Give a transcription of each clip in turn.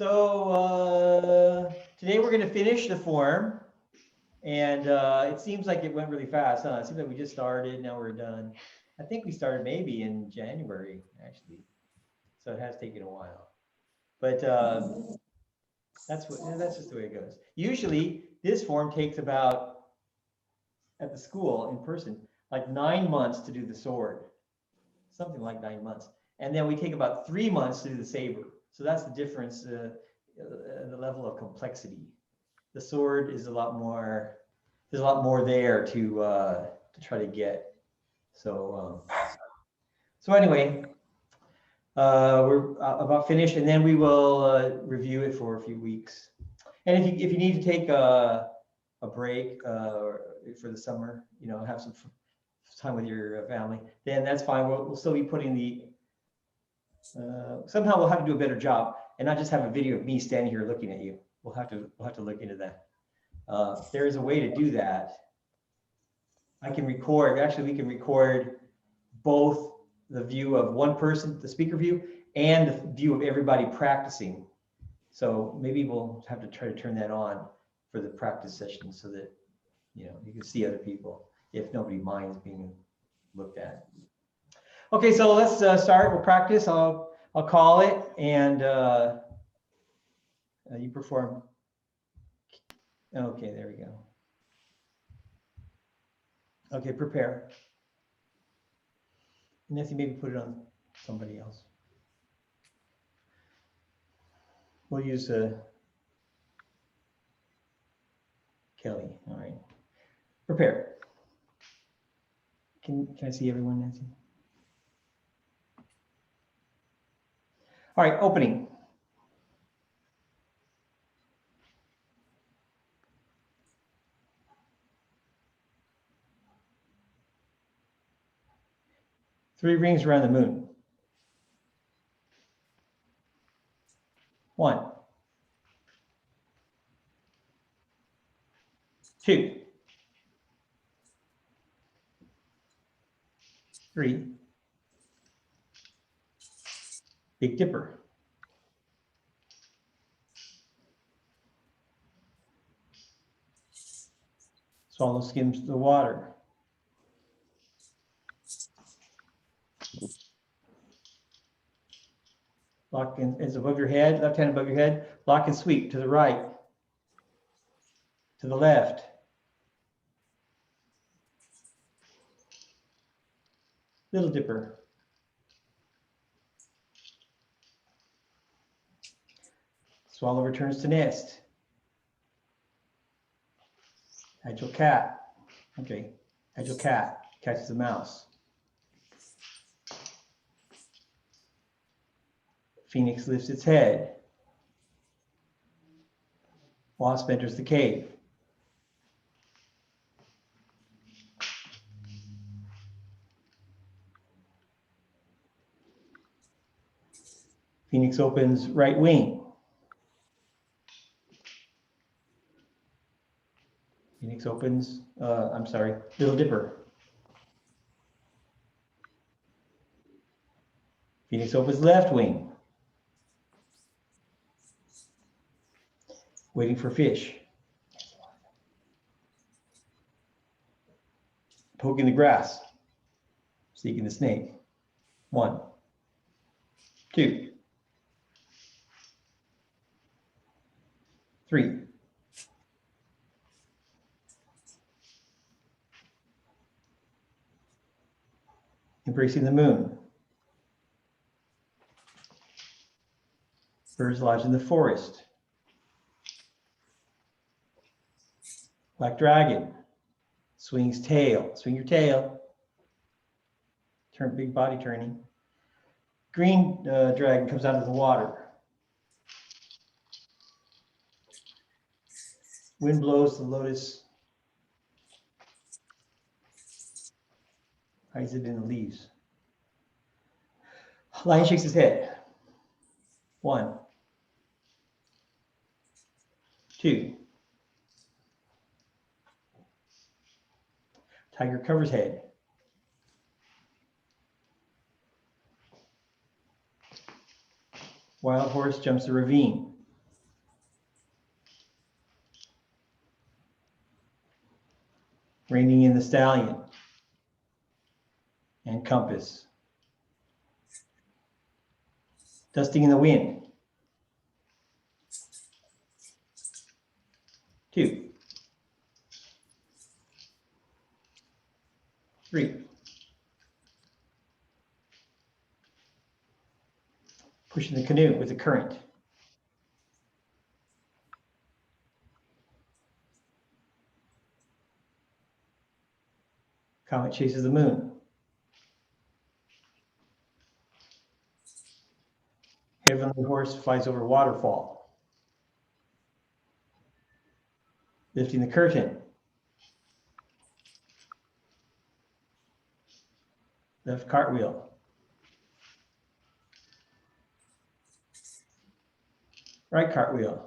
So today we're going to finish the form, and it seems like it went really fast, huh? It seems like we just started, now we're done. I think we started maybe in January, actually. So it has taken a while. But that's just the way it goes. Usually this form takes about, at the school in person, like 9 months to do the sword. Something like 9 months. And then we take about 3 months to do the saber. So that's the difference, the level of complexity. The sword is a lot more, there's a lot more there to try to get. So anyway, we're about finished, and then we will review it for a few weeks. And if you need to take a break for the summer, you know, have some time with your family, then that's fine. We'll still be putting the, somehow we'll have to do a better job and not just have a video of me standing here looking at you. We'll have to look into that. There is a way to do that. I can record, actually we can record both the view of one person, the speaker view, and the view of everybody practicing. So maybe we'll have to try to turn that on for the practice session so that, you know, you can see other people if nobody minds being looked at. Okay, so let's start. We'll practice. I'll call it, and you perform. Okay, there we go. Okay, prepare. Nancy, maybe put it on somebody else. We'll use Kelly. All right. Prepare. Can I see everyone, Nancy? All right, opening. Three rings around the moon. 1, 2, 3. Big Dipper. Swallow skims the water. Lock and is above your head, left hand above your head. Lock and sweep to the right, to the left. Little Dipper. Swallow returns to nest. Agile cat. Okay, agile cat catches a mouse. Phoenix lifts its head. Wasp enters the cave. Phoenix opens right wing. Phoenix opens, I'm sorry, Little Dipper. Phoenix opens left wing. Waiting for fish. Poking the grass. Seeking the snake. 1, 2, 3. Embracing the moon. Birds lodge in the forest. Black dragon swings tail. Swing your tail. Turn big body turning. Green dragon comes out of the water. Wind blows the lotus. Hides it in the leaves. Lion shakes his head. 1, 2. Tiger covers head. Wild horse jumps the ravine. Reining in the stallion and compass. Dusting in the wind. 2, 3. Pushing the canoe with the current. Comet chases the moon. Heavenly horse flies over waterfall. Lifting the curtain. Left cartwheel. Right cartwheel.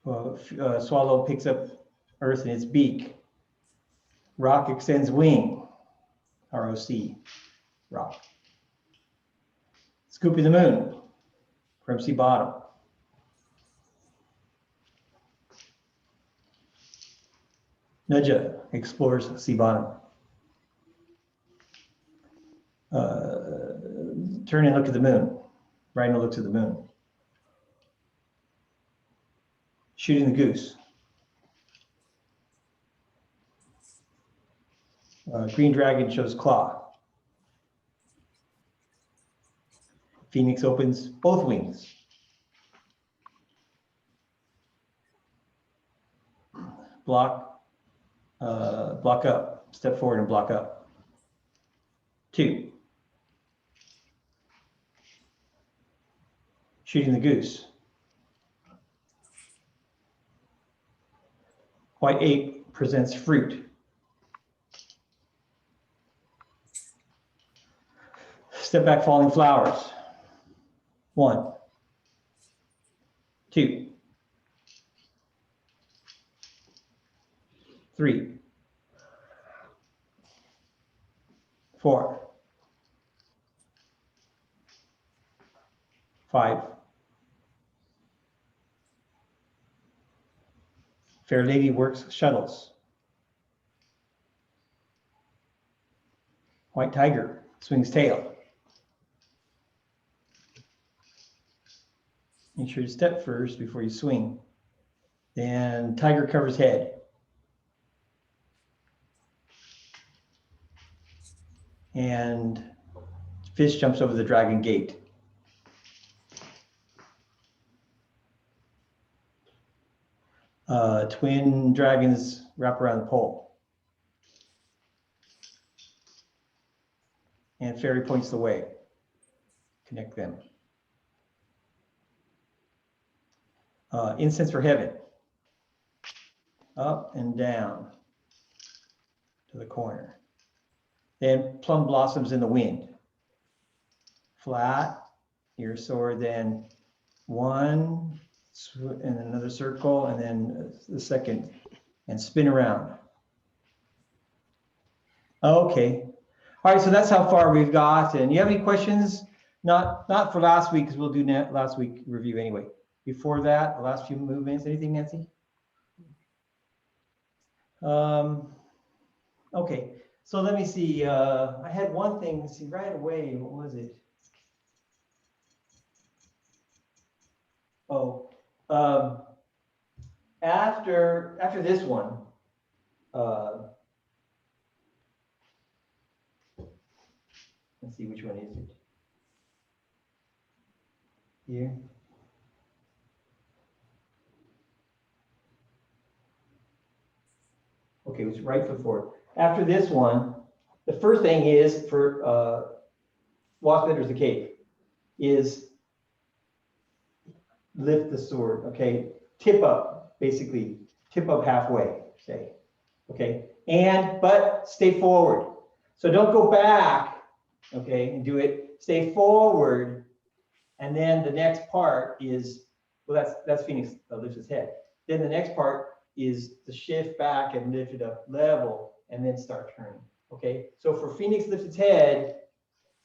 Well, swallow picks up earth in its beak. Rock extends wing. ROC. Rock. Scooping the moon. From sea bottom. Nudja explores sea bottom. Turn and look at the moon. Rhino looks at the moon. Shooting the goose. Green dragon shows claw. Phoenix opens both wings. Block up. Step forward and block up. 2. Shooting the goose. White ape presents fruit. Step back, falling flowers. 1, 2, 3, 4, 5. Fair lady works shuttles. White tiger swings tail. Make sure you step first before you swing. Then tiger covers head. And fish jumps over the dragon gate. Twin dragons wrap around the pole. And fairy points the way. Connect them. Incense for heaven. Up and down to the corner. Then plum blossoms in the wind. Flat, your sword, then 1, and another circle, and then the second, and spin around. Okay. All right, so that's how far we've got. And you have any questions? Not for last week, because we'll do last week review anyway. Before that, the last few movements, anything, Nancy? Okay, so let me see. I had one thing, see right away, what was it? Oh, after this one, let's see, which one is it? Here. Okay, it was right foot forward. After this one, the first thing is for Wasp enters the cave, is lift the sword, okay? Tip up, basically, tip up halfway, say, okay? But stay forward. So don't go back, okay, and do it. Stay forward, and then the next part is, well, that's Phoenix lifts his head. Then the next part is to shift back and lift it up level, and then start turning, okay? So for Phoenix lifts its head,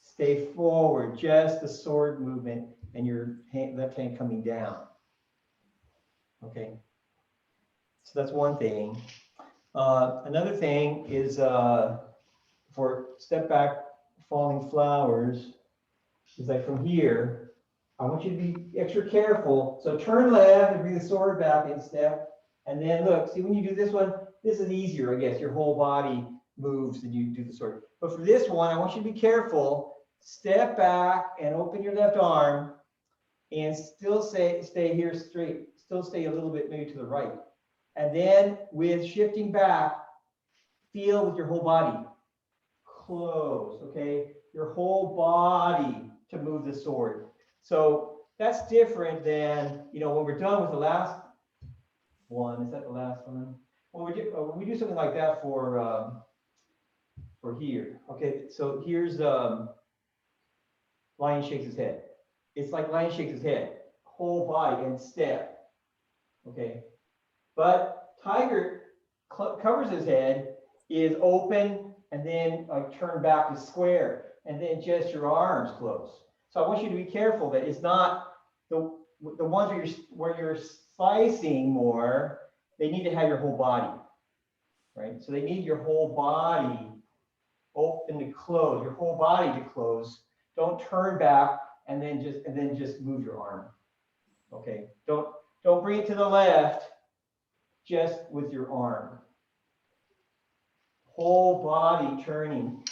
stay forward, just the sword movement, and your left hand coming down. Okay. So that's one thing. Another thing is for step back falling flowers is like from here. I want you to be extra careful. So turn left and bring the sword back and step. And then look, see when you do this one, this is easier, I guess. Your whole body moves and you do the sword. But for this one, I want you to be careful. Step back and open your left arm and still stay here straight. Still stay a little bit maybe to the right. And then with shifting back, feel with your whole body. Close, okay? Your whole body to move the sword. So that's different than, when we're done with the last one. Is that the last one? Well, we do something like that for here. Okay, so here's lion shakes his head. It's like lion shakes his head, whole body and step. Okay, but tiger covers his head, is open, and then turn back to square, and then just your arms close. So I want you to be careful that it's not the ones where you're slicing more. They need to have your whole body, right? So they need your whole body open to close, your whole body to close. Don't turn back and then just move your arm. Okay. Don't bring it to the left, just with your arm. Whole body turning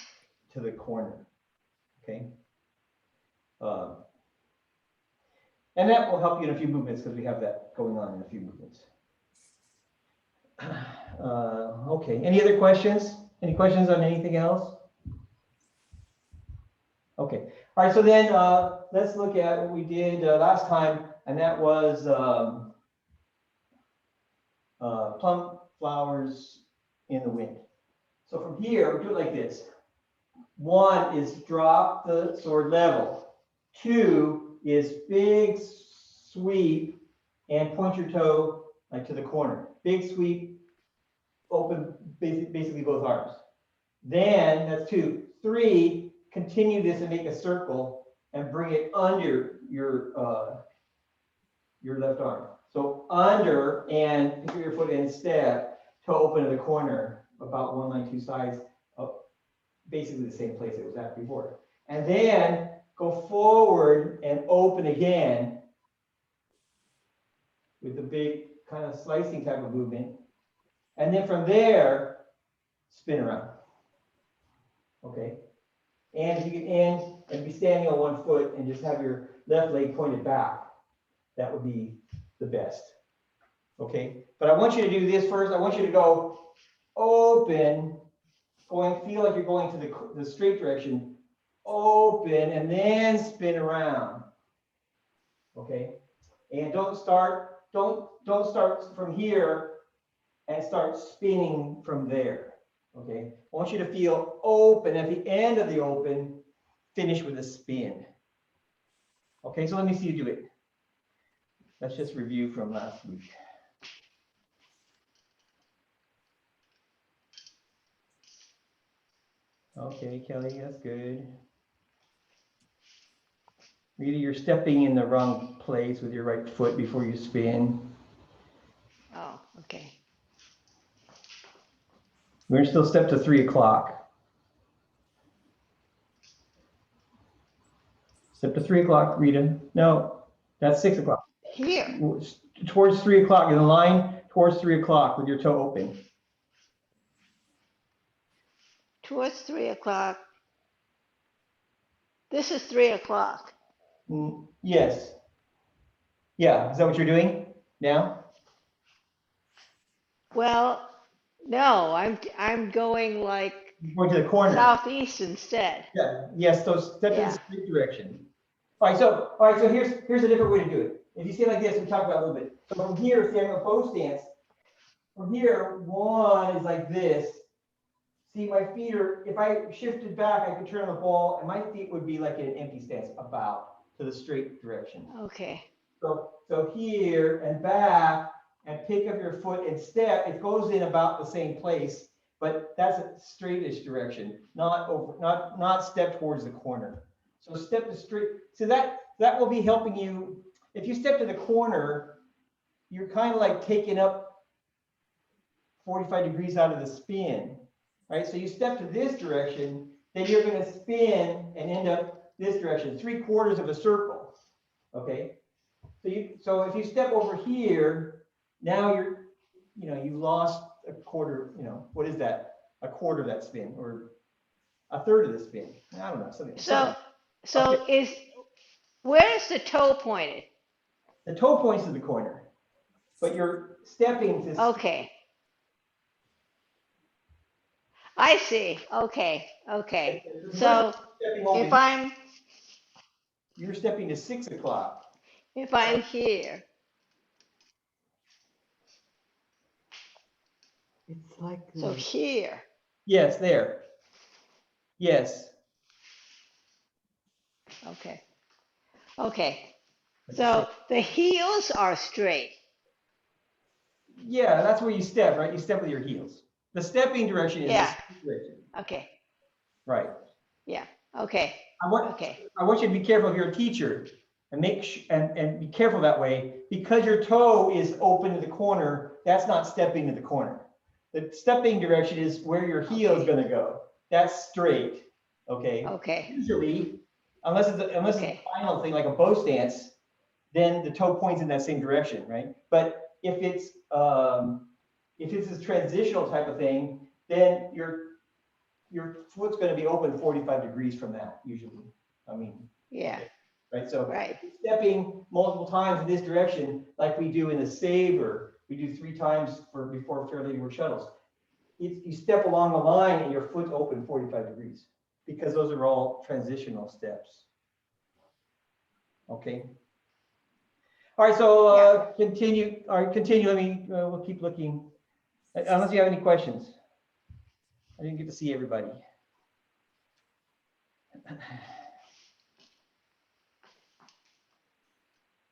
to the corner. Okay. And that will help you in a few movements because we have that going on in a few movements. Okay. Any other questions? Any questions on anything else? Okay. All right. So then let's look at what we did last time, and that was plum flowers in the wind. So from here, we do it like this. 1 is drop the sword level. 2 is big sweep and point your toe like to the corner. Big sweep, open basically both arms. Then that's 2. 3, continue this and make a circle and bring it under your left arm. So under and pick your foot and step to open to the corner, about 1 line 2 sides, basically the same place it was at before. And then go forward and open again with the big kind of slicing type of movement. And then from there, spin around. Okay. And if you can end and be standing on 1 foot and just have your left leg pointed back, that would be the best. Okay. But I want you to do this first. I want you to go open, feel like you're going to the straight direction, open, and then spin around. Okay. And don't start from here and start spinning from there. Okay. I want you to feel open. At the end of the open, finish with a spin. Okay, so let me see you do it. Let's just review from last week. Okay, Kelly, that's good. Rita, you're stepping in the wrong place with your right foot before you spin. Oh, okay. We're going to still step to 3 o'clock. Step to 3 o'clock, Rita. No, that's 6 o'clock. Here. Towards 3 o'clock, in the line towards 3 o'clock with your toe open. Towards 3 o'clock. This is 3 o'clock. Yes. Yeah, is that what you're doing now? Well, no, I'm going like Going to the corner. southeast instead. Yeah. Yes. So step in the straight direction. All right. So here's a different way to do it. If you stand like this, we talked about it a little bit. So from here, standing on bow stance. From here, 1 is like this. See, my feet are. If I shifted back, I could turn on the ball, and my feet would be like in an empty stance, about to the straight direction. Okay. So here and back, and pick up your foot and step. It goes in about the same place, but that's a straightish direction, not step towards the corner. So step to straight. So that will be helping you. If you step to the corner, you're kind of like taking up 45 degrees out of the spin, right? So you step to this direction, then you're going to spin and end up this direction, 3/4 of a circle, okay? So if you step over here, now you've lost a quarter, what is that? A quarter of that spin or a third of the spin. I don't know, something. So, Okay. where is the toe pointed? The toe points to the corner, but you're stepping to. Okay. I see. Okay. Okay. So if I'm You're stepping to 6 o'clock. if I'm here, It's like so here. Yes, there. Yes. Okay. Okay. So the heels are straight. Yeah, that's where you step, right? You step with your heels. The stepping direction is Yeah. this direction. Okay. Right. Yeah. Okay. Okay. I want you to be careful if you're a teacher and and be careful that way because your toe is open to the corner. That's not stepping to the corner. The stepping direction is where your heel is going to go. That's straight. Okay. Okay. Usually, unless it's a final thing like a bow stance, then the toe points in that same direction, right? But if it's a transitional type of thing, then your foot's going to be open 45 degrees from that usually. I mean, Yeah. okay, right? So Right. stepping multiple times in this direction, like we do in the saber, we do 3 times before fair lady word shuttles. You step along the line and your foot's open 45 degrees because those are all transitional steps. Okay. All right, so continue. All right, continue. We'll keep looking. Unless you have any questions. I didn't get to see everybody.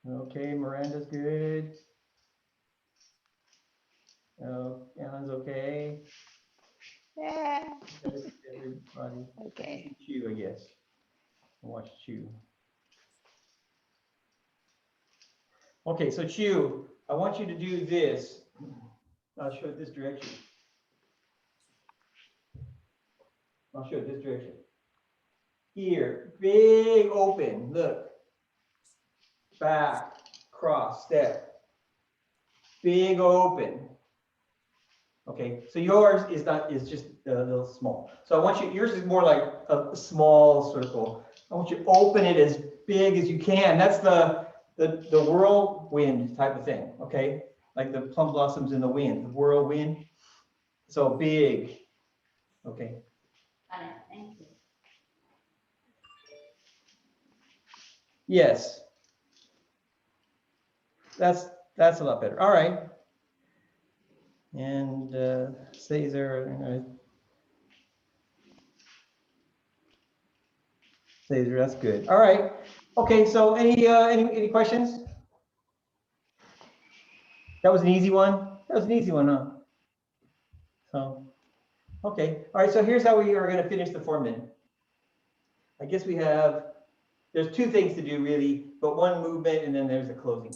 Okay, Miranda's good. Oh, Alan's okay. Yeah. Everybody. Okay. Chew, I guess. I'll watch Chew. Okay, so Chew, I want you to do this. I'll show it this direction. I'll show it this direction. Here, big open, look. Back, cross, step. Big open. Okay, so yours is just a little small. So I want yours is more like a small circle. I want you to open it as big as you can. That's the whirlwind type of thing, okay? Like the plum blossoms in the wind, the whirlwind. So big, okay. Thank you. Yes. That's a lot better. All right. And Caesar, Caesar, that's good. All right. Okay, so any questions? That was an easy one. That was an easy one, huh? So, okay. All right, so here's how we are going to finish the form then. I guess there's 2 things to do really, but one movement and then there's a closing.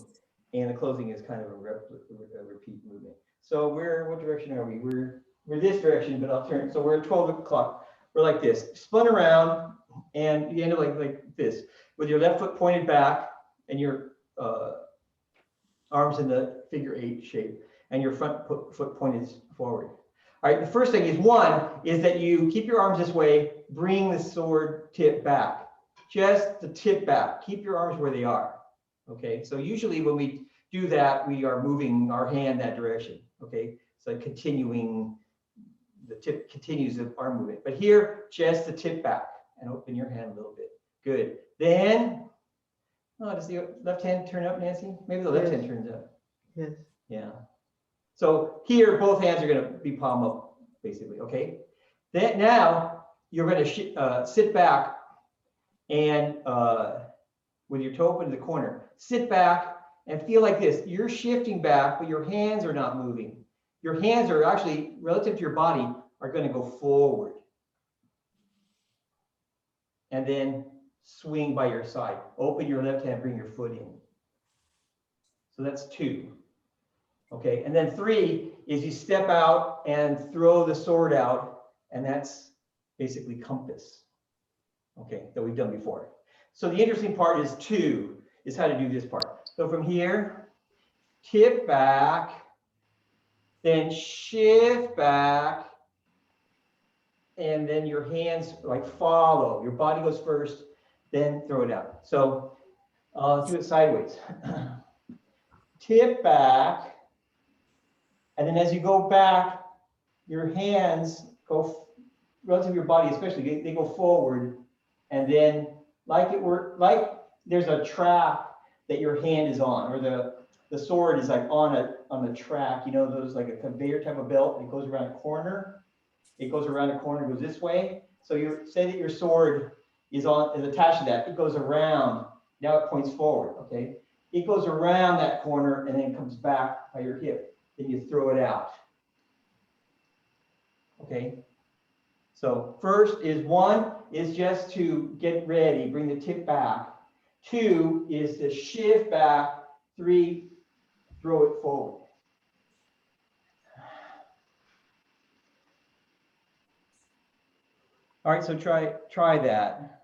And the closing is kind of a repeat movement. So what direction are we? We're this direction, but I'll turn. So we're at 12 o'clock. We're like this, spun around, and you end up like this, with your left foot pointed back and your arms in the figure 8 shape, and your front foot pointed forward. All right, the first thing is that you keep your arms this way, bring the sword tip back. Just the tip back. Keep your arms where they are. Okay, so usually when we do that, we are moving our hand that direction. Okay, so continuing, the tip continues the arm movement. But here, just the tip back and open your hand a little bit. Good. Then, does the left hand turn up, Nancy? Maybe the left hand turns up. Yes. Yeah. So here, both hands are going to be palm up, basically. Okay. Then now you're going to sit back and with your toe open to the corner, sit back and feel like this. You're shifting back, but your hands are not moving. Your hands are actually, relative to your body, are going to go forward. And then swing by your side. Open your left hand, bring your foot in. So that's 2. Okay, and then 3 is you step out and throw the sword out, and that's basically compass. Okay, that we've done before. So the interesting part is 2, is how to do this part. So from here, tip back, then shift back, and then your hands like follow. Your body goes first, then throw it out. So let's do it sideways. Tip back, and then as you go back, your hands go relative to your body, especially they go forward, and then like there's a track that your hand is on, or the sword is like on a track. You know, those like a conveyor type of belt that goes around a corner. It goes around a corner, goes this way. So you say that your sword is attached to that. It goes around. Now it points forward. Okay. It goes around that corner and then comes back by your hip. Then you throw it out. Okay. So first is 1 is just to get ready, bring the tip back. 2 is to shift back. 3, throw it forward. All right, so try that.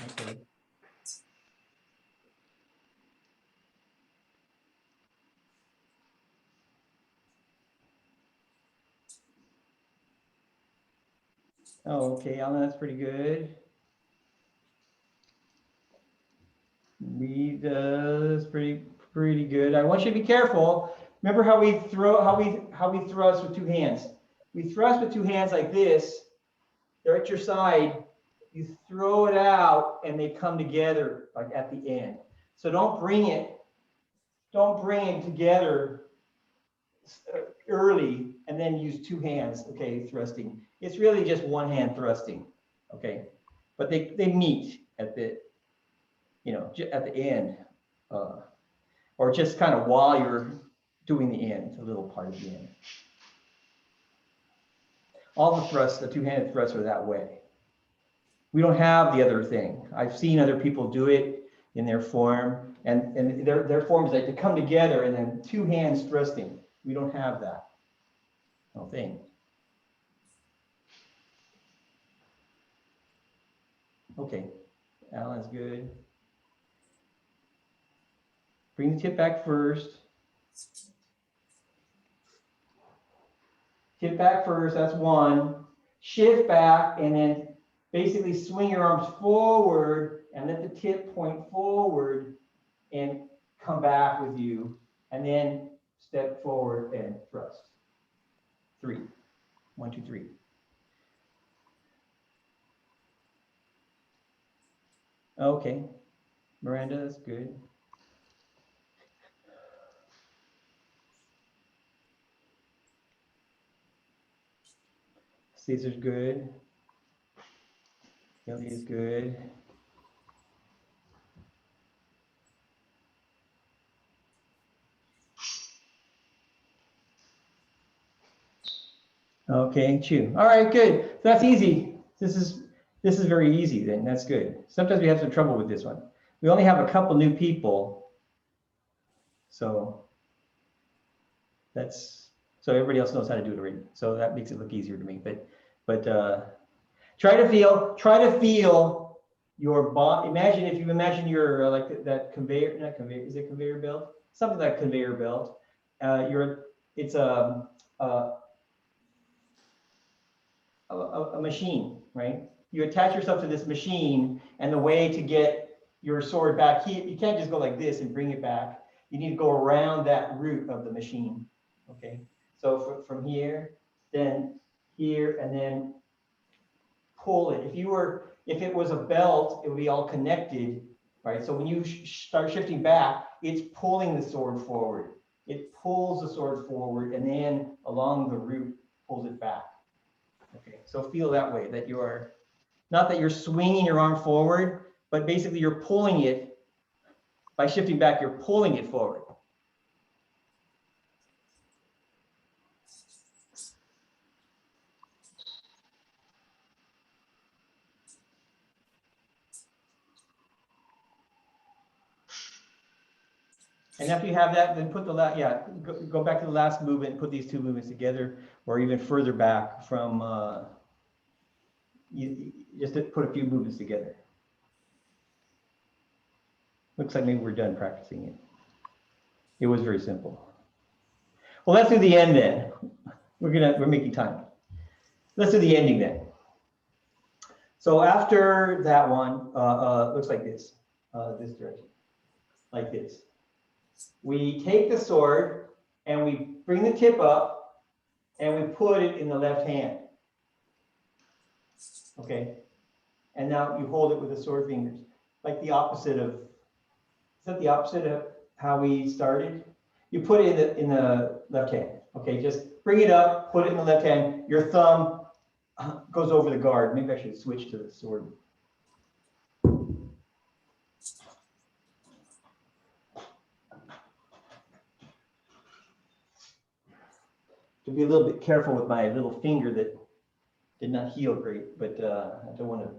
Okay. Oh, okay, Alan, that's pretty good. That's pretty good. I want you to be careful. Remember how we thrust with 2 hands. We thrust with 2 hands like this. They're at your side. You throw it out, and they come together like at the end. So don't bring it together early and then use 2 hands. Okay, thrusting. It's really just 1 hand thrusting. Okay, but they meet at the at the end, or just kind of while you're doing the end, a little part of the end. All the thrusts, the 2-handed thrusts are that way. We don't have the other thing. I've seen other people do it in their form, and their form is like to come together and then 2 hands thrusting. We don't have that. No thing. Okay, Alan's good. Bring the tip back first. Tip back first, that's 1. Shift back, and then basically swing your arms forward and let the tip point forward and come back with you. And then step forward and thrust. 3. 1, 2, 3. Okay. Miranda, that's good. Caesar's good. Kelly is good. Okay, Chu. All right, good. So that's easy. This is very easy then. That's good. Sometimes we have some trouble with this one. We only have a couple new people. So everybody else knows how to do it already. So that makes it look easier to me. But try to feel your body. If you imagine your like that conveyor, not conveyor, is it conveyor belt? Something like conveyor belt. It's a machine, right? You attach yourself to this machine, and the way to get your sword back, you can't just go like this and bring it back. You need to go around that root of the machine. Okay, so from here, then here, and then pull it. If it was a belt, it would be all connected, right? So when you start shifting back, it's pulling the sword forward. It pulls the sword forward, and then along the root pulls it back. Okay, so feel that way, that you're not that you're swinging your arm forward, but basically you're pulling it by shifting back. You're pulling it forward. And after you have that, then put the last, yeah, go back to the last movement and put these two movements together, or even further back from, just to put a few movements together. Looks like maybe we're done practicing it. It was very simple. Well, let's do the end then. We're making time. Let's do the ending then. So after that one, looks like this, this direction, like this. We take the sword and we bring the tip up and we put it in the left hand. Okay. And now you hold it with the sword fingers, like the opposite of, is that the opposite of how we started? You put it in the left hand. Okay, just bring it up, put it in the left hand. Your thumb goes over the guard. Maybe I should switch to the sword. To be a little bit careful with my little finger that did not heal great, but I don't want to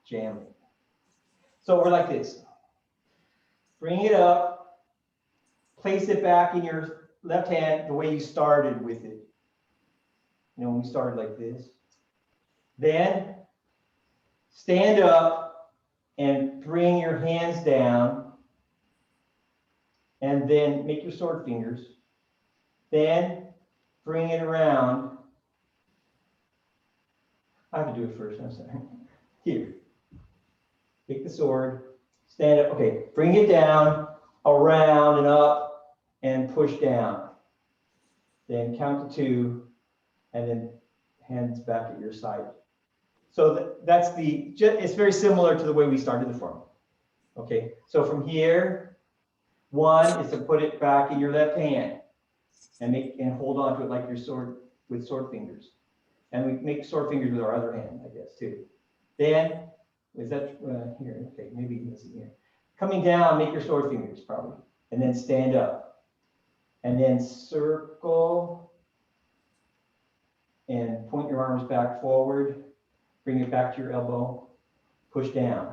jam it. So we're like this. Bring it up, place it back in your left hand the way you started with it. You know, when we started like this. Then stand up and bring your hands down, and then make your sword fingers. Then bring it around. I have to do it first, I'm sorry. Here. Take the sword, stand up. Okay, bring it down, around and up, and push down. Then count to 2, and then hands back at your side. So that's it's very similar to the way we started the form. Okay, so from here, 1 is to put it back in your left hand and hold on to it like your sword with sword fingers. And we make sword fingers with our other hand, I guess, too. Then, is that here? Okay, maybe this is here. Coming down, make your sword fingers probably, and then stand up. And then circle and point your arms back forward. Bring it back to your elbow. Push down.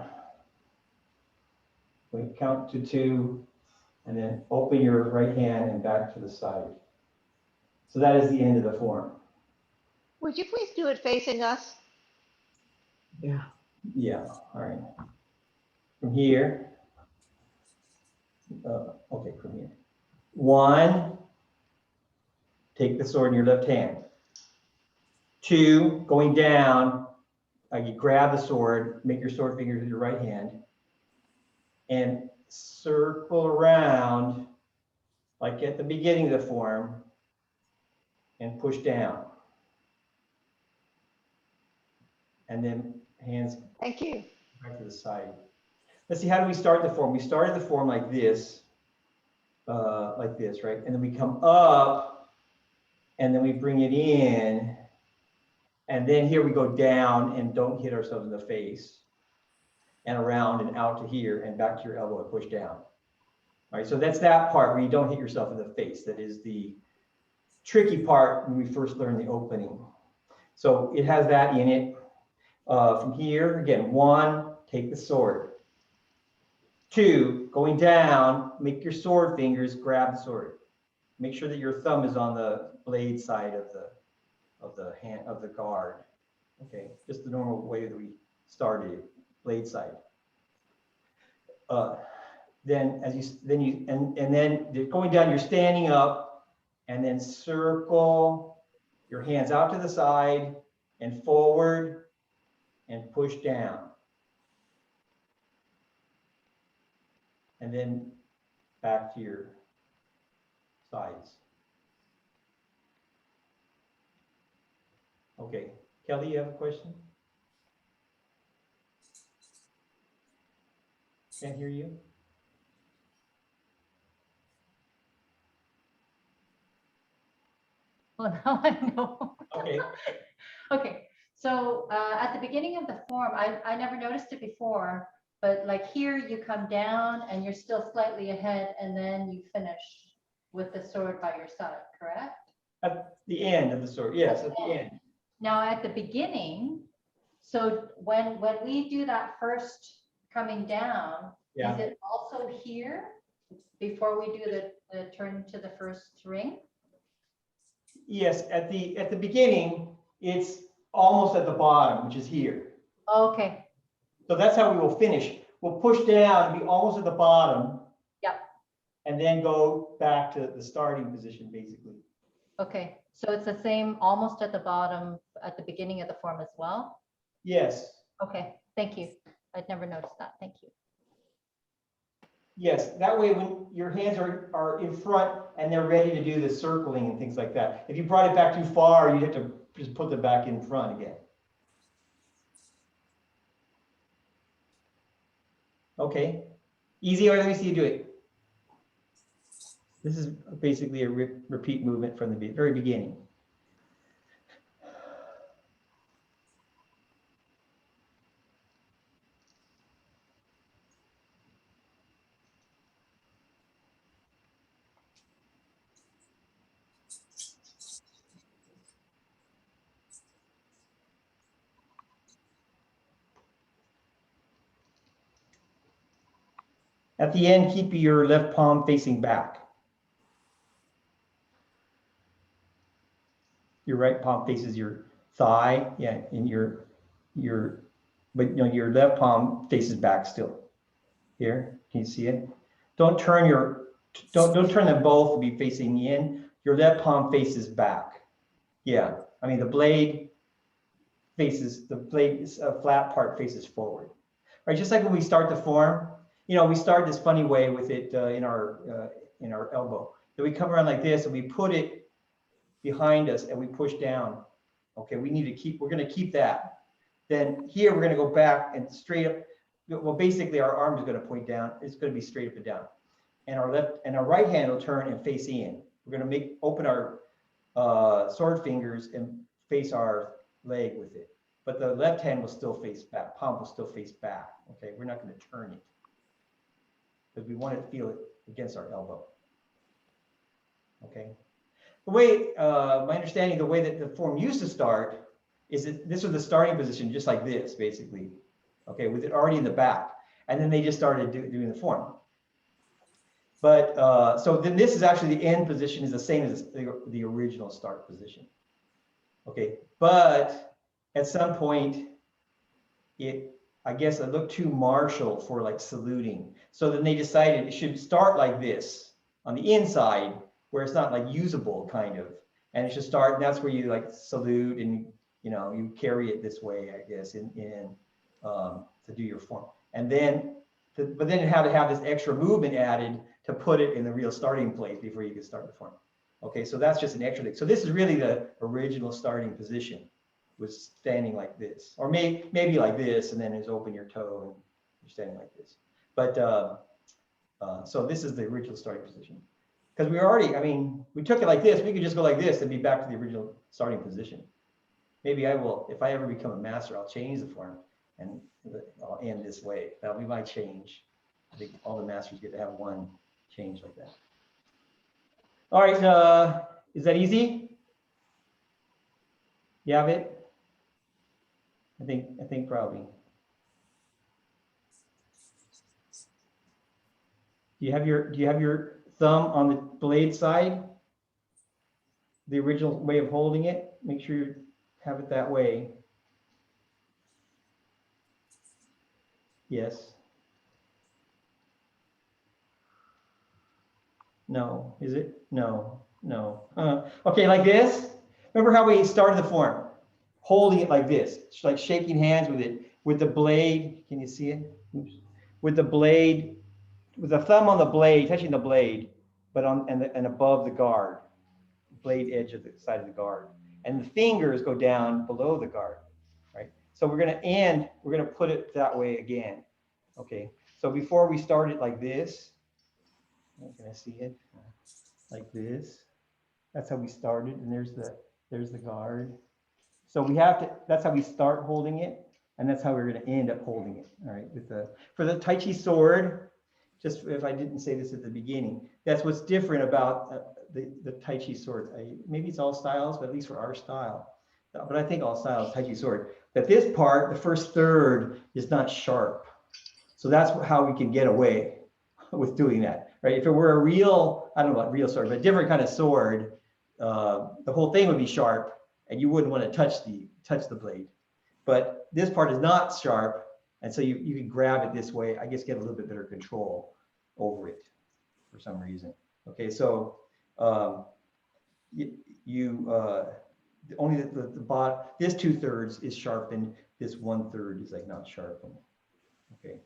Wait, count to 2, and then open your right hand and back to the side. So that is the end of the form. Would you please do it facing us? Yeah. Yeah, all right. From here, okay, from here. 1, take the sword in your left hand. 2, going down, you grab the sword, make your sword fingers with your right hand, and circle around like at the beginning of the form and push down. And then hands Thank you. back to the side. Let's see, how do we start the form? We started the form like this, right? And then we come up and then we bring it in. And then here we go down and don't hit ourselves in the face, and around and out to here and back to your elbow and push down. All right, so that's that part where you don't hit yourself in the face. That is the tricky part when we first learn the opening. So it has that in it. From here, again, 1, take the sword. 2, going down, make your sword fingers, grab the sword. Make sure that your thumb is on the blade side of the hand of the guard. Okay, just the normal way that we started it, blade side. Then going down, you're standing up, and then circle your hands out to the side and forward and push down. And then back to your sides. Okay, Kelly, you have a question? Can't hear you. Well, now I know. Okay. Okay, so at the beginning of the form, I never noticed it before, but like here you come down and you're still slightly ahead, and then you finish with the sword by your side, correct? At the end of the sword, yes, at the end. Now at the beginning, so when we do that first coming down, Yeah. is it also here? before we do the turn to the first ring? Yes, at the beginning, it's almost at the bottom, which is here. Okay, So that's how we will finish. We'll push down, be almost at the bottom. Yep. And then go back to the starting position, basically. okay. So it's the same, almost at the bottom, at the beginning of the form as well? Yes, Okay, thank you. I'd never noticed that. Thank you. yes. That way, when your hands are in front and they're ready to do the circling and things like that. If you brought it back too far, you'd have to just put them back in front again. Okay, easy, or let me see you do it. This is basically a repeat movement from the very beginning. At the end, keep your left palm facing back. Your right palm faces your thigh, yeah, and but your left palm faces back still. Here, can you see it? Don't turn them both to be facing in. Your left palm faces back. Yeah, I mean the blade flat part faces forward. Right, just like when we start the form, we start this funny way with it in our elbow. Then we come around like this and we put it behind us and we push down. Okay, we're going to keep that. Then here we're going to go back and straight up. Well, basically our arm is going to point down. It's going to be straight up and down. And our right hand will turn and face in. We're going to open our sword fingers and face our leg with it. But the left hand will still face back. Palm will still face back. Okay, we're not going to turn it because we want to feel it against our elbow. Okay. The way, my understanding, the way that the form used to start is that this was the starting position, just like this, basically. Okay, with it already in the back. And then they just started doing the form. But so then this is actually the end position is the same as the original start position. Okay, but at some point, I guess it looked too martial for like saluting. So then they decided it should start like this on the inside, where it's not like usable kind of, and it should start, and that's where you like salute and you carry it this way, I guess, to do your form. And then, but then it had to have this extra movement added to put it in the real starting place before you could start the form. Okay, so that's just an extra thing. So this is really the original starting position, was standing like this, or maybe like this, and then just open your toe and you're standing like this. But so this is the original starting position. Because we took it like this, we could just go like this and be back to the original starting position. Maybe I will, if I ever become a master, I'll change the form and I'll end this way. That'll be my change. I think all the masters get to have one change like that. All right, is that easy? You have it? I think probably. Do you have your thumb on the blade side? The original way of holding it? Make sure you have it that way. Yes. No, is it? No. Okay, like this. Remember how we started the form? Holding it like this, it's like shaking hands with it, with the blade. Can you see it? Oops. With the blade, with the thumb on the blade, touching the blade, but and above the guard, blade edge of the side of the guard, and the fingers go down below the guard, right? So we're gonna put it that way again. Okay. So before we start it like this, can I see it? Like this. That's how we started, and there's the guard. So that's how we start holding it, and that's how we're going to end up holding it. All right, for the Tai Chi sword, just if I didn't say this at the beginning, that's what's different about the Tai Chi sword. Maybe it's all styles, but at least for our style. But I think all styles Tai Chi sword. That this part, the first third, is not sharp. So that's how we can get away with doing that. right? If it were a real, I don't know about real sword, but a different kind of sword, the whole thing would be sharp and you wouldn't want to touch the blade. But this part is not sharp, and so you can grab it this way, I guess get a little bit better control over it for some reason. Okay, so only the bottom, this 2/3 is sharpened, this 1/3 is like not sharpened. Okay,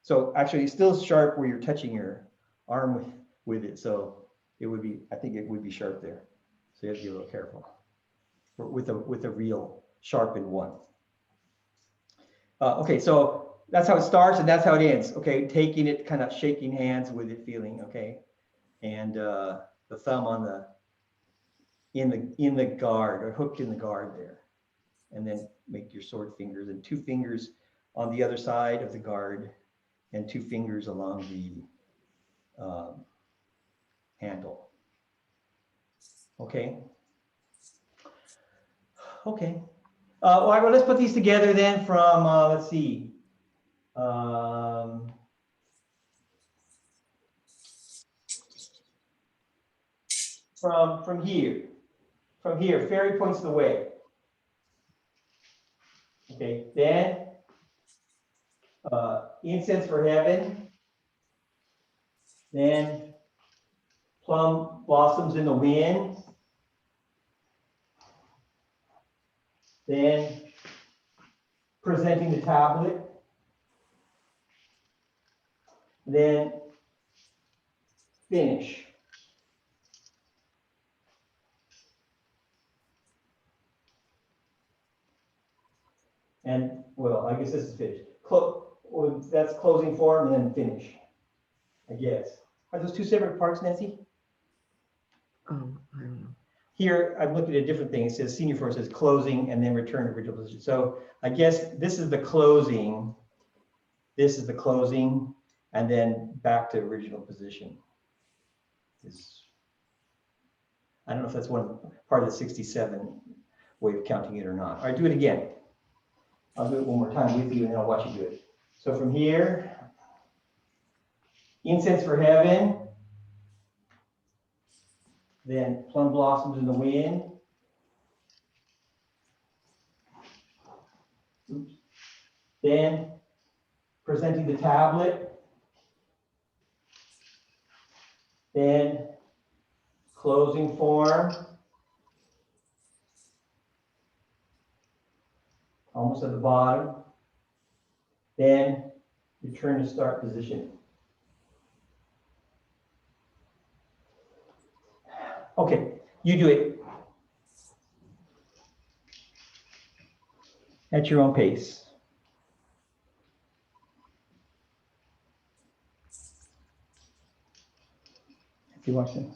so actually it's still sharp where you're touching your arm with it, so it would be, I think it would be sharp there. So you have to be a little careful with a real sharpened one. Okay, so that's how it starts and that's how it ends. Okay, taking it, kind of shaking hands with it, feeling, okay, and the thumb on the in the guard, or hooked in the guard there, and then make your sword fingers, and 2 fingers on the other side of the guard, and 2 fingers along the handle. Okay. Okay. All right, well, let's put these together then from, let's see. From here, fairy points the way. Okay, then incense for heaven, then plum blossoms in the wind, then presenting the tablet, then finish. And well, I guess this is finish. That's closing form and then finish, I guess. Are those 2 separate parts, Nancy? I don't know. Here, I'm looking at a different thing. It says senior form, says closing and then return to original position. So I guess this is the closing. This is the closing, and then back to original position. I don't know if that's part of the 67 way of counting it or not. All right, do it again. I'll do it one more time with you, and then I'll watch you do it. So from here, incense for heaven, then plum blossoms in the wind. Oops. Then presenting the tablet. Then closing form. Almost at the bottom. Then return to start position. Okay, you do it at your own pace. If you watch them.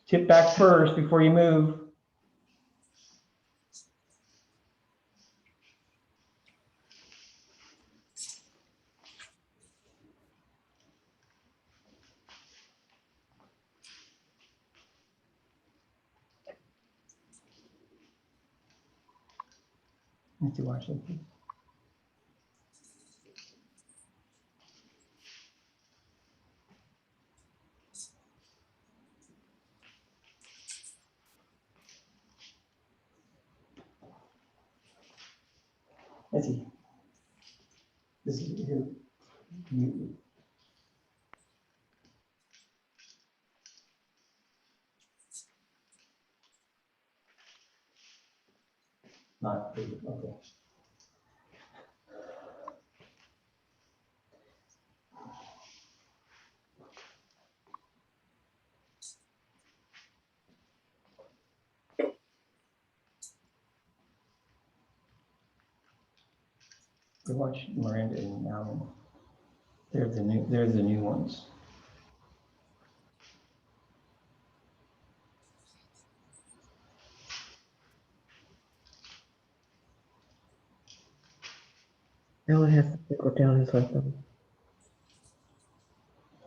Tip back first before you move. If you watch them. Let's see. This is here. You. Not big, okay. Go watch Miranda and Alan. They're the new ones. Ellen has to go down his weapon.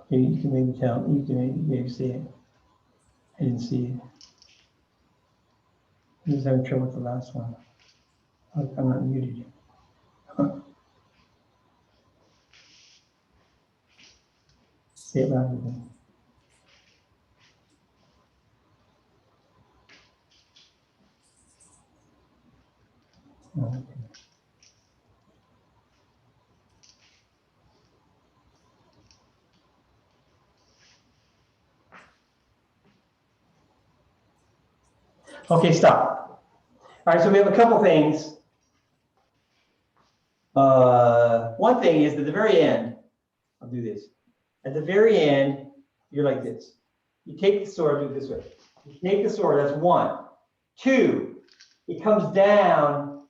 Okay, you can maybe tell. You can maybe see it. I didn't see it. I was having trouble with the last one. I'm not muted. Huh. Say it loud again. Oh, okay. Okay, stop. All right, so we have a couple things. One thing is at the very end, I'll do this. At the very end, you're like this. You take the sword, do it this way. You take the sword, that's 1. 2, it comes down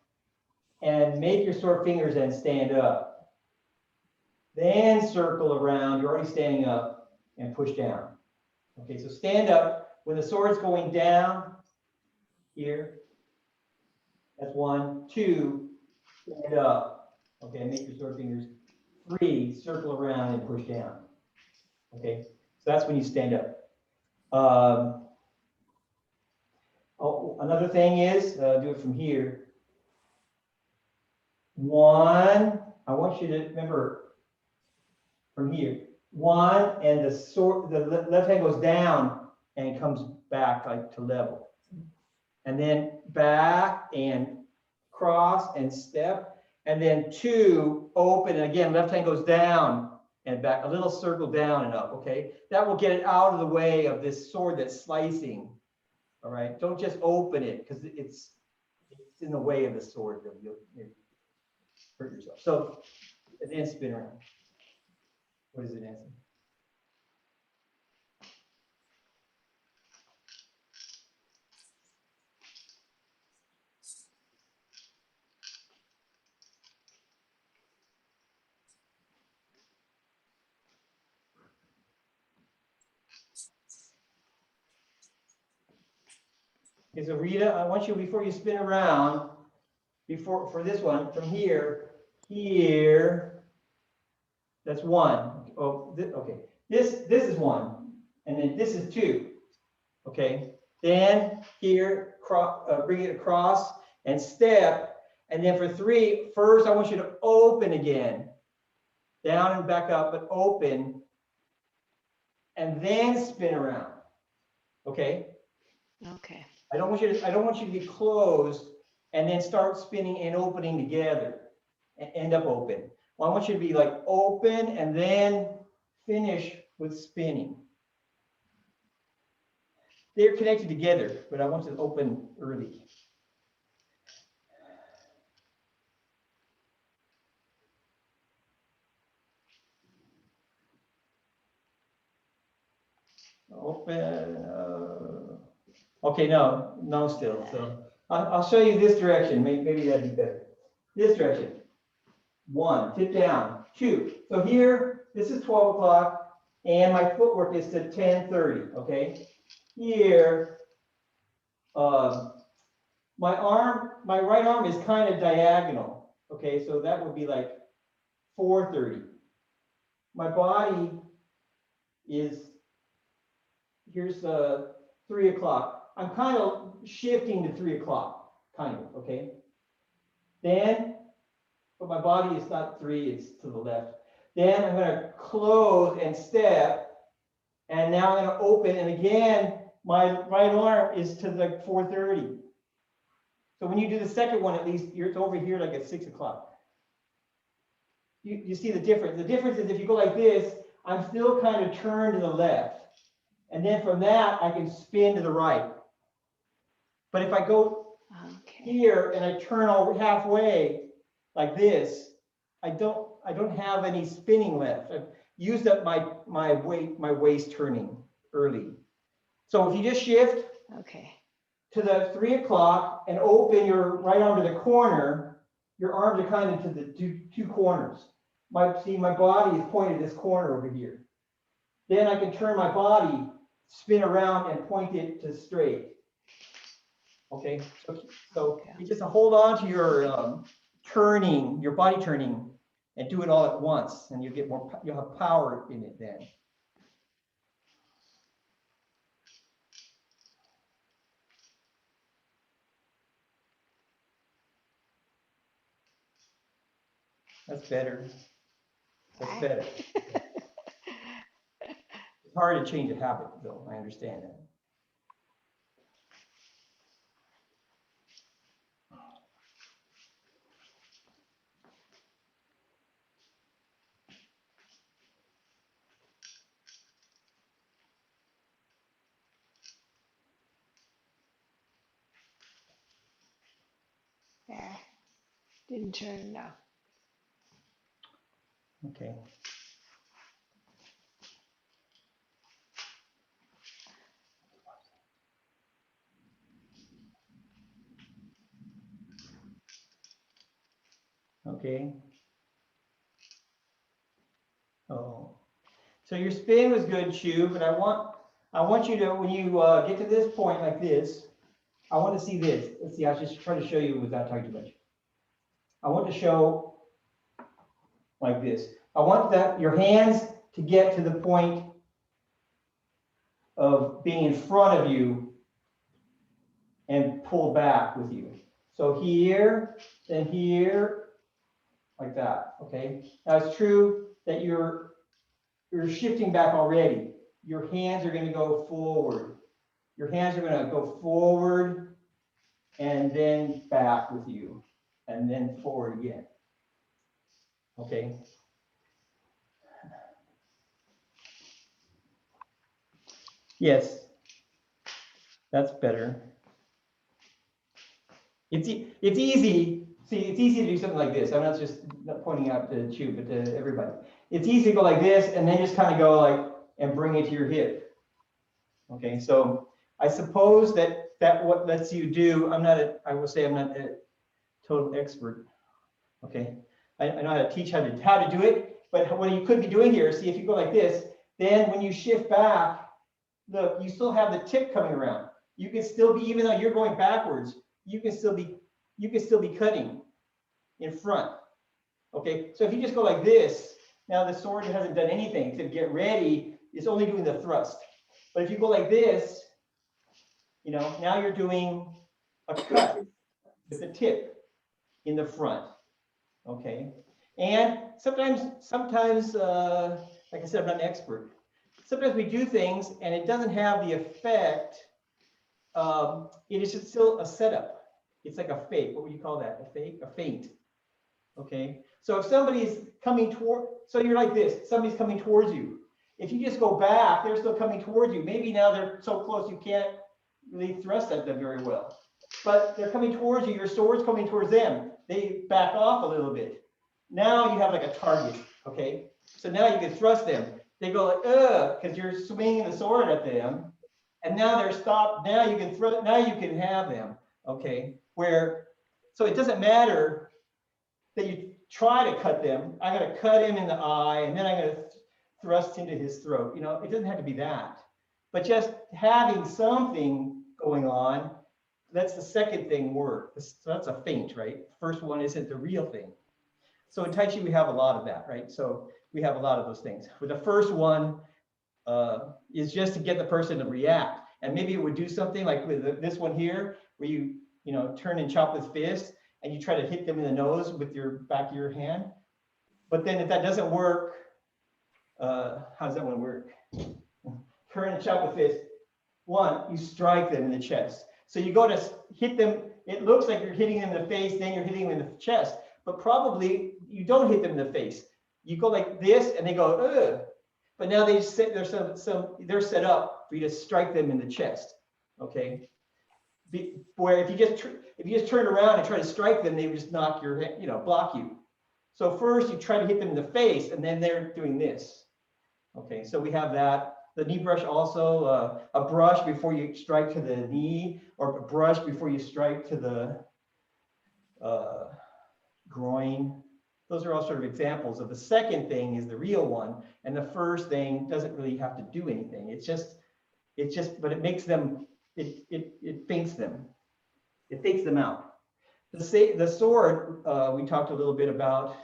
and make your sword fingers and stand up. Then circle around, you're already standing up and push down. Okay, so stand up. When the sword's going down here, that's 1. 2, stand up. Okay, make your sword fingers. 3, circle around and push down. Okay, so that's when you stand up. Oh, another thing is, do it from here. 1, I want you to remember from here. 1, and the sword, the left hand goes down and comes back like to level. And then back and cross and step. And then 2, open, and again, left hand goes down and back, a little circle down and up, okay? That will get it out of the way of this sword that's slicing, all right? Don't just open it, because it's in the way of the sword. You'll hurt yourself. So, and then spin around. What is it, Nancy? Okay, so Rita, I want you, before you spin around, for this one, from here, that's 1. Oh, okay. This is 1, and then this is 2. Okay. Then here, bring it across and step, and then for 3, first I want you to open again, down and back up, but open, and then spin around. Okay. Okay. I don't want you to be closed and then start spinning and opening together and end up open. Well, I want you to be like open and then finish with spinning. They're connected together, but I want you to open early. Open. Okay, no, still. So I'll show you this direction. Maybe that'd be better. This direction. 1, tip down. 2. So here, this is 12 o'clock, and my footwork is to 10:30. Okay. Here, my right arm is kind of diagonal. Okay, so that would be like 4:30. My body is, here's 3 o'clock. I'm kind of shifting to 3 o'clock, kind of, okay? Then, but my body is not 3, it's to the left. Then I'm gonna close and step, and now I'm gonna open, and again, my right arm is to the 4:30. So when you do the second one, at least it's over here like at 6 o'clock. You see the difference. The difference is if you go like this, I'm still kind of turned to the left. And then from that, I can spin to the right. But if I go here and I turn over halfway like this, I don't have any spinning left. I've used up my waist turning early. So if you just shift to the 3 o'clock and open your right arm to the corner, your arms are kind of to the two corners. My body is pointed this corner over here. Then I can turn my body, spin around and point it to straight. Okay, so you just hold on to your turning, your body turning, and do it all at once, and you'll have power in it then. That's better. That's better. hard to change a habit, though. I understand that. Yeah, didn't turn enough. Okay. Okay. Oh, so your spin was good, Chu, but I want you to, when you get to this point like this, I want to see this. Let's see, I'll just try to show you without talking too much. I want to show like this. I want that your hands to get to the point of being in front of you and pull back with you. So here, then here, like that, okay? Now it's true that you're shifting back already. Your hands are going to go forward. Your hands are going to go forward and then back with you, and then forward again. Okay. Yes, that's better. It's easy. See, it's easy to do something like this. I'm not just pointing out to Chu, but to everybody. It's easy to go like this, and then just kind of go like and bring it to your hip. Okay, so I suppose that what lets you do. I will say I'm not a total expert. Okay, I know how to teach how to do it, but what you could be doing here. See, if you go like this, then when you shift back, look, you still have the tip coming around. You can still be, even though you're going backwards, you can still be cutting in front. Okay, so if you just go like this, now the sword hasn't done anything to get ready. It's only doing the thrust. But if you go like this, now you're doing a cut with the tip in the front. Okay, and sometimes, like I said, I'm not an expert. Sometimes we do things and it doesn't have the effect. It is still a setup. It's like a fake. What would you call that? A fake? A feint. Okay. So if somebody's coming toward, so you're like this, somebody's coming towards you. If you just go back, they're still coming towards you. Maybe now they're so close you can't really thrust at them very well. But they're coming towards you, your sword's coming towards them. They back off a little bit. Now you have like a target, okay? So now you can thrust them. They go like, because you're swinging the sword at them. And now they're stopped. Now you can throw, now you can have them, okay? So it doesn't matter that you try to cut them. I'm going to cut him in the eye, and then I'm going to thrust into his throat. It doesn't have to be that. But just having something going on, that's the second thing work. So that's a feint, right? The first one isn't the real thing. So in Tai Chi, we have a lot of that, right? So we have a lot of those things. With the first one is just to get the person to react. And maybe it would do something like with this one here, where you turn and chop with fist, and you try to hit them in the nose with your back of your hand. But then if that doesn't work, how does that one work? Turn and chop with fist. One, you strike them in the chest. So you go to hit them. It looks like you're hitting them in the face, then you're hitting them in the chest. But probably you don't hit them in the face. You go like this, and they go, ugh. But now they're set up for you to strike them in the chest. Okay. Where if you just turn around and try to strike them, they would just knock your head, block you. So first you try to hit them in the face, and then they're doing this. Okay, so we have that. The knee brush also, a brush before you strike to the knee, or a brush before you strike to the groin. Those are all sort of examples of the second thing is the real one, and the first thing doesn't really have to do anything. It's just, but it makes them. It feints them. It fakes them out. The sword, we talked a little bit about.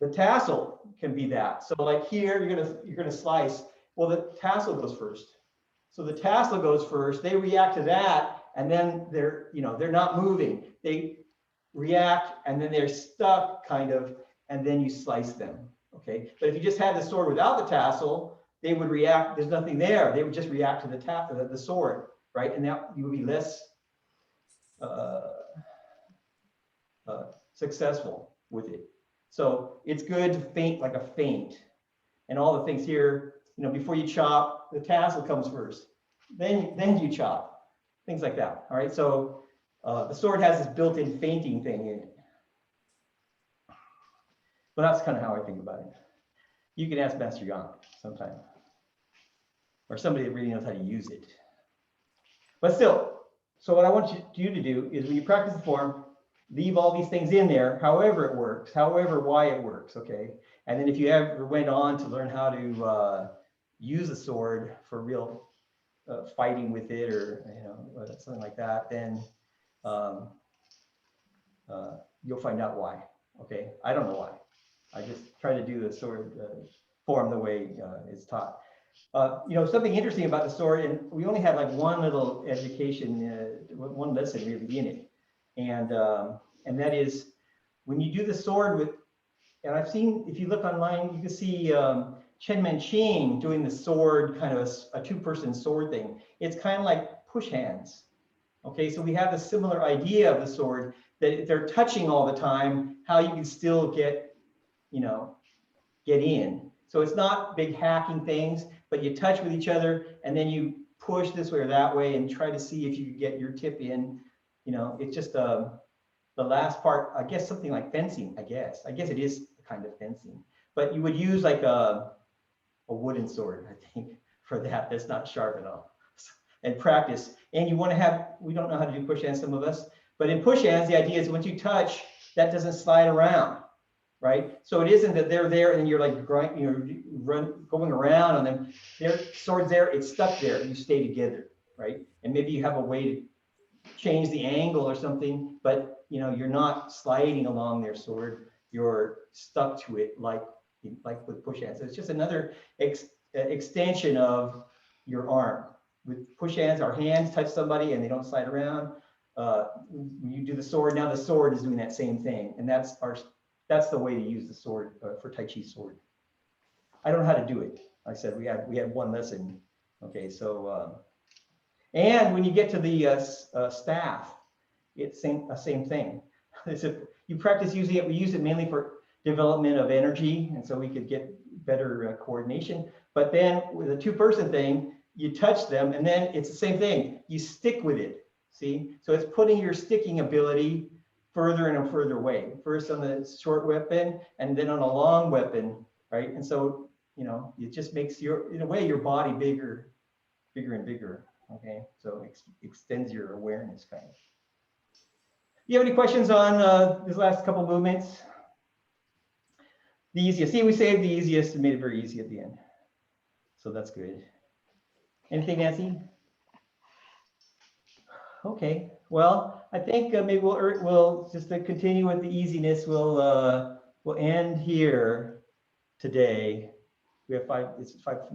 The tassel can be that. So like here, you're gonna slice. Well, the tassel goes first. So the tassel goes first. They react to that, and then they're not moving. They react, and then they're stuck, kind of, and then you slice them. Okay. But if you just had the sword without the tassel, they would react, there's nothing there. They would just react to the sword, right? And that you would be less successful with it. So it's good to feint like a feint. And all the things here, before you chop, the tassel comes first. Then you chop, things like that. All right. So the sword has this built-in feinting thing in it. But that's kind of how I think about it. You can ask Master Yang sometime, or somebody that really knows how to use it. But still, so what I want you to do is when you practice the form, leave all these things in there, however it works, however why it works, okay? And then if you ever went on to learn how to use a sword for real fighting with it, or something like that, then you'll find out why. Okay, I don't know why. I just try to do the sword form the way it's taught. Something interesting about the sword, and we only had like one little education, one lesson really in it, and that is when you do the sword with. And I've seen, if you look online, you can see Chen Manqing doing the sword, kind of a two-person sword thing. It's kind of like push hands. Okay, so we have a similar idea of the sword, that if they're touching all the time, how you can still get in. So it's not big hacking things, but you touch with each other and then you push this way or that way and try to see if you can get your tip in. It's just the last part, I guess something like fencing, I guess it is kind of fencing, but you would use like a wooden sword, I think, for that. That's not sharp at all. And practice. And you want to have, we don't know how to do push hands, some of us, but in push hands, the idea is once you touch, that doesn't slide around, right? So it isn't that they're there and you're like going around on them. Their sword's there, it's stuck there, you stay together, right? And maybe you have a way to change the angle or something, but you're not sliding along their sword, you're stuck to it like with push hands. So it's just another extension of your arm. With push hands, our hands touch somebody and they don't slide around. When you do the sword, now the sword is doing that same thing, and that's the way to use the sword for Tai Chi sword. I don't know how to do it. Like I said, we had one lesson. Okay, so and when you get to the staff, it's same thing. You practice using it. We use it mainly for development of energy, and so we could get better coordination. But then with a two-person thing, you touch them, and then it's the same thing. You stick with it. See, so it's putting your sticking ability further and further away. First on the short weapon, and then on a long weapon, right? And so it just makes in a way your body bigger and bigger. Okay, so extends your awareness kind of. You have any questions on these last couple movements? The easiest. See, we saved the easiest and made it very easy at the end. So that's good. Anything, Nancy? Okay. Well, I think maybe we'll just to continue with the easiness. We'll end here today. We have 5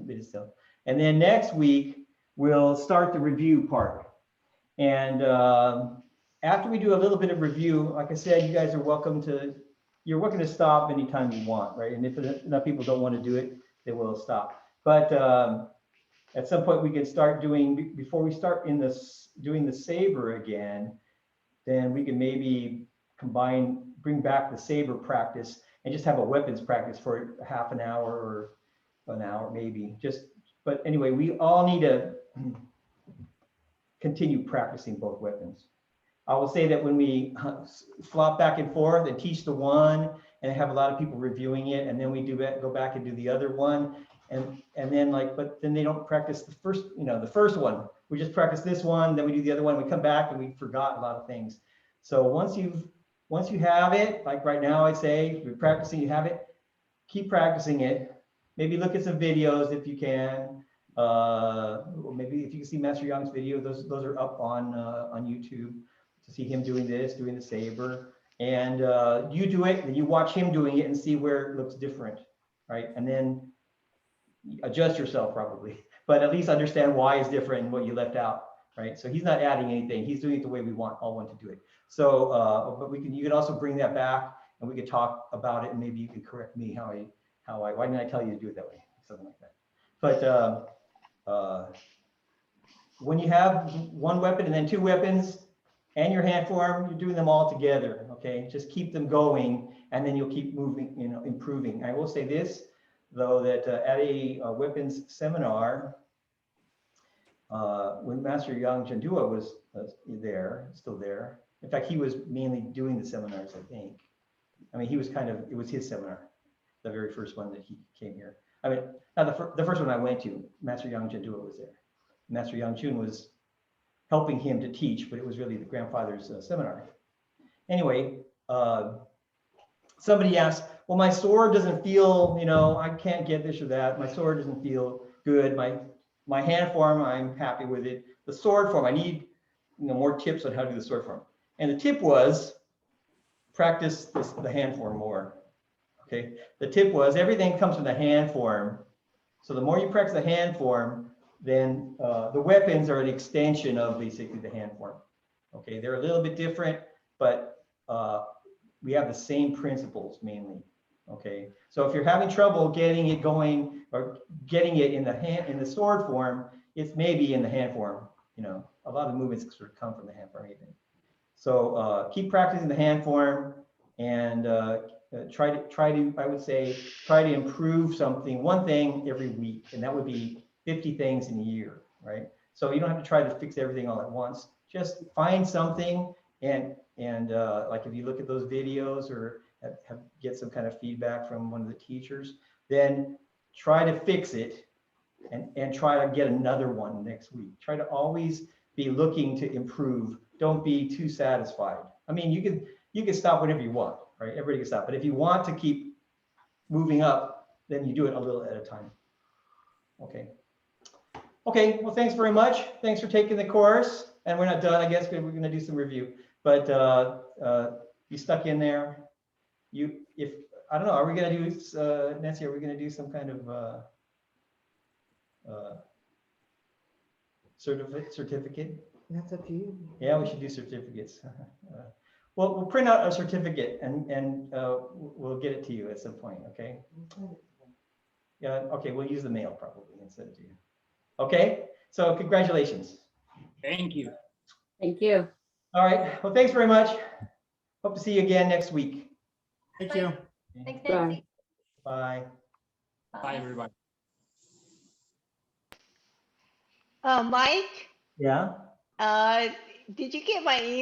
minutes still, and then next week we'll start the review part. And after we do a little bit of review, like I said, you guys are welcome to stop anytime you want, right? And if enough people don't want to do it, they will stop. But at some point we can start doing, before we start doing the saber again, then we can maybe bring back the saber practice and just have a weapons practice for half an hour or an hour maybe. But anyway, we all need to continue practicing both weapons. I will say that when we flop back and forth and teach the one and have a lot of people reviewing it, and then we go back and do the other one, and then but then they don't practice the first one. We just practice this one, then we do the other one, we come back and we forgot a lot of things. So once you have it, like right now I say, you're practicing, you have it, keep practicing it. Maybe look at some videos if you can. Maybe if you can see Master Yang's video, those are up on YouTube, to see him doing the saber. And you do it, and you watch him doing it and see where it looks different, right? And then adjust yourself probably, but at least understand why it's different and what you left out, right? So he's not adding anything. He's doing it the way we all want to do it. So, but you can also bring that back and we could talk about it, and maybe you can correct me why didn't I tell you to do it that way? Something like that. But when you have one weapon and then two weapons and your hand form, you're doing them all together, okay? Just keep them going, and then you'll keep moving, improving. I will say this, though, that at a weapons seminar, when Master Yang Chendua was still there. In fact, he was mainly doing the seminars, I think. I mean, he was it was his seminar, the very first one that he came here. I mean, not the first one I went to, Master Yang Chendua was there. Master Yang Chun was helping him to teach, but it was really the grandfather's seminar. Anyway, somebody asked, well, my sword doesn't feel, I can't get this or that. My sword doesn't feel good. My hand form, I'm happy with it. The sword form, I need more tips on how to do the sword form. And the tip was practice the hand form more. Okay, the tip was everything comes from the hand form. So the more you practice the hand form, then the weapons are an extension of basically the hand form. Okay, they're a little bit different, but we have the same principles mainly. Okay, so if you're having trouble getting it going or getting it in the sword form, it's maybe in the hand form. A lot of the movements sort of come from the hand form even. So keep practicing the hand form and try to I would say try to improve one thing every week, and that would be 50 things in a year, right? So you don't have to try to fix everything all at once. Just find something and like if you look at those videos or get some kind of feedback from one of the teachers, then try to fix it and try to get another one next week. Try to always be looking to improve. Don't be too satisfied. I mean, you can stop whenever you want, right? Everybody can stop. But if you want to keep moving up, then you do it a little at a time. Okay. Okay, well, thanks very much. Thanks for taking the course. And we're not done, I guess, we're going to do some review. But you stuck in there. I don't know, are we going to do, Nancy, are we going to do some kind of certificate? That's up to you. Yeah, we should do certificates. Well, we'll print out a certificate and we'll get it to you at some point, okay? Yeah, okay, we'll use the mail probably instead of you. Okay, so congratulations. Thank you. Thank you. All right, well, thanks very much. Hope to see you again next week. Thank you. Thanks, Bye. Nancy. Bye. Bye, everybody. Mike, Yeah? did you get my email?